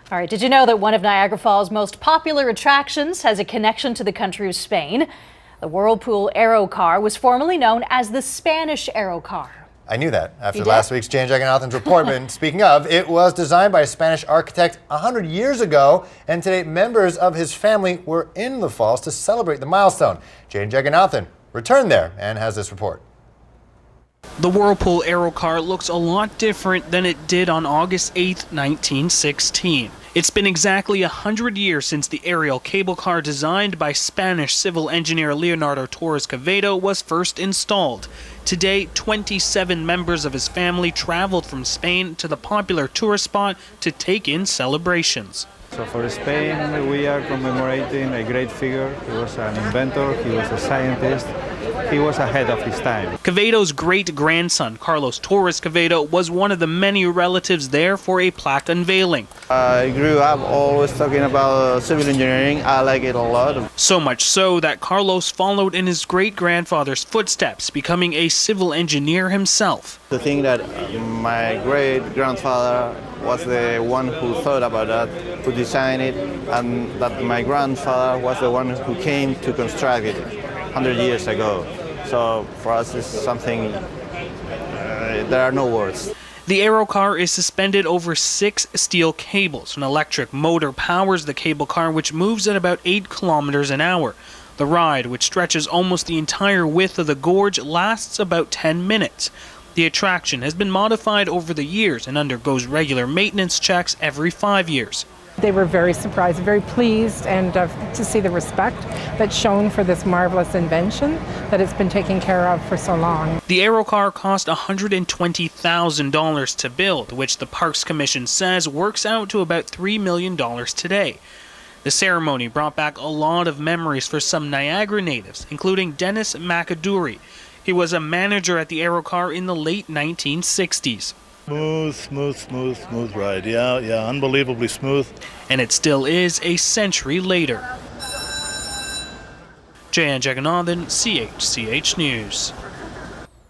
All right, did you know that one of Niagara Falls' most popular attractions has a connection to the country of Spain? The whirlpool Aero Car was formerly known as the Spanish Aero Car. I knew that after last week's Jan Jaganathan's report, but speaking of, it was designed by a Spanish architect 100 years ago, and today members of his family were in the falls to celebrate the milestone. Jan Jaganathan returned there and has this report. The whirlpool Aero Car looks a lot different than it did on August 8, 1916. It's been exactly 100 years since the aerial cable car designed by Spanish civil engineer Leonardo Torres Quevedo was first installed. Today, 27 members of his family traveled from Spain to the popular tourist spot to take in celebrations. So for Spain, we are commemorating a great figure. He was an inventor, he was a scientist, he was ahead of his time. Quevedo's great-grandson, Carlos Torres Quevedo, was one of the many relatives there for a plaque unveiling. I grew up always talking about civil engineering. I like it a lot. So much so that Carlos followed in his great-grandfather's footsteps, becoming a civil engineer himself. The thing that my great-grandfather was the one who thought about that, who designed it, and that my grandfather was the one who came to construct it 100 years ago. So for us, it's something, there are no words. The Aero Car is suspended over 6 steel cables. An electric motor powers the cable car, which moves at about 8 kilometers an hour. The ride, which stretches almost the entire width of the gorge, lasts about 10 minutes. The attraction has been modified over the years and undergoes regular maintenance checks every 5 years. They were very surprised, very pleased, and to see the respect that's shown for this marvelous invention that it's been taken care of for so long. The Aero Car cost $120,000 to build, which the Parks Commission says works out to about $3 million today. The ceremony brought back a lot of memories for some Niagara natives, including Dennis McAdory. He was a manager at the Aero Car in the late 1960s. Smooth ride. Yeah, unbelievably smooth. And it still is a century later. Jan Jaganathan, CHCH News.